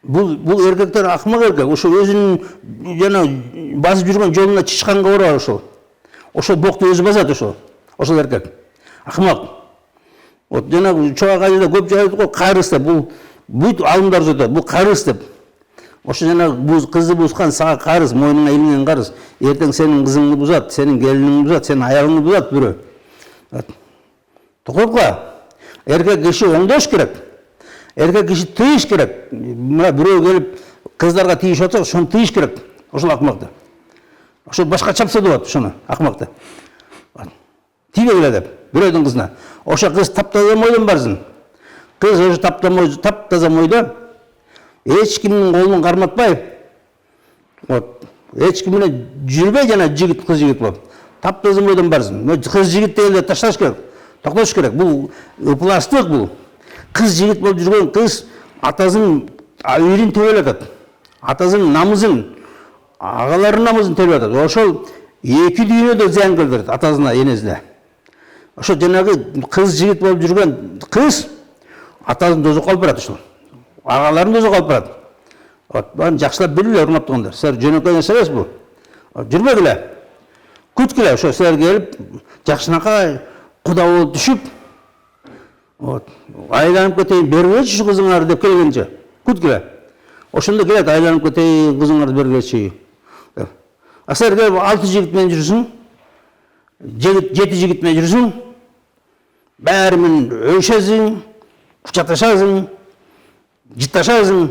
Бұл еркектер ақымақ еркек. Ошо өзінің жана басып жүрген жолына чычканга барар ошол. Ошол боқты өзі басат ошол. Ошол еркек. Ақымақ. Вот жана чоңак айда көп жайып го карыс деп. Бул бүт алымдар жатат. Бул карыс деп. Ошо жана кызды бузган сага карыс, мойнуңа илинген карыс. Эртең сенин кызыңды бузат, сенин келиниңди бузат, сенин аягыңды бузат бирөө. Токоп ка. Эркек киши оңдош керек. Эркек киши тыйыш керек. Мына бирөө келип кыздарга тийип атса, ошону тыйыш керек. Ошол акмакты. Ошо башка чапса болот ошону акмакты. Тийбегиле деп бирөөдүн кызына. Ошо кыз таптаза мойдон барсын. Кыз ошо таптаза мойдо эч кимдин колун карматпай, вот, эч ким менен жүрбөй жана жигит кыз жигит болуп. Таптаза мойдон барсын. Кыз жигит дегенде ташташ керек. Токтош керек. Бул ыпластык бул. Кыз жигит болуп жүргөн кыз атасынын үйрүн төбөлөп атат. Атасынын намызын, агаларынын намызын төбөлөп атат. Ошол эки дүйнөдө зыян келтирет атасына, энесине. Ошо жанагы кыз жигит болуп жүргөн кыз атасын дозокко алып барат ошол. Агаларын дозокко алып барат. Вот, баарын жакшылап билгиле, урматтагандар. Силер жөнөкөй нерсе эмес бул. Жүрбөгүлө. Күткүлө, ошо силер келип жакшынакай куда болуп түшүп, вот, айланып кетейин, бергилечи ушу кызыңарды деп келгенче. Күткүлө. Ошондо келет, айланып кетейин, кызыңарды бергилечи. А силер келип 6 жигит менен жүрсүң, 7 жигит менен жүрсүң, баары менен өшөсүң, кучаташасың, жытташасың,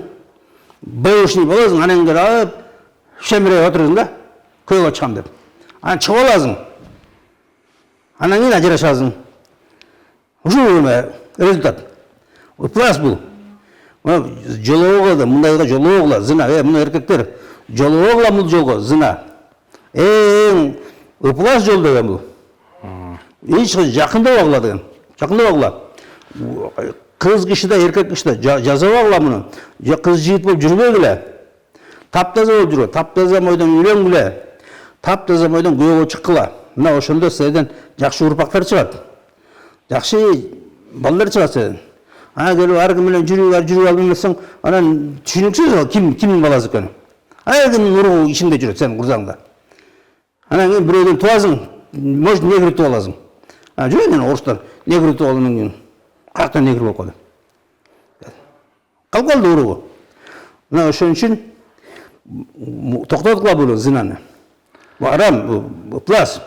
бөшүн болосуң, анан келип алып, шемире отурсуң да, көйгө чыгам деп. Анан чыгып аласың. Анан кийин ажырашасың. Ушул результат. Ыплас бул. Жолоогула, мындайга жолоогула, зына, мына эркектер жолоогула бул жолго, зына. Эң ыплас жол деген бул. Эч жакындабагыла деген. Жакындабагыла. Кыз кишиде, эркек кишиде жазабагыла муну. Кыз жигит болуп жүрбөгүлө. Таптаза болуп жүргүлө, таптаза мойдон үйлөнгүлө. Таптаза мойдон күйөөгө чыккыла. Мына ошондо сизден жакшы урпактар чыгат. Жакшы балдар чыгат сизден. Ана келип ар ким менен жүрүп албайсың, анан түшүнүксүз кимдин баласы экенин. Ар кимдин уругу ичинде жүрөт сенин курсагыңда. Анан кийин бирөөдөн тубасың, может негр туып аласың. Жүрөт менен орустар, негр туып алгандан кийин каяктан негр болуп калды. Калып калды уругу. Мына ошон үчүн токтоткула бул зынаны. Бул арам, бул плас.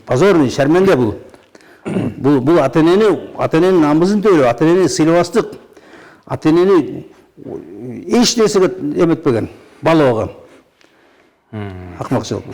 Позорный, шарменде бул. Бул ата-эненин намысын төбөлөп, ата-энени сыйлабастык, ата-энени эч нерсеге эметпеген, бала болгон. Акмакчылык.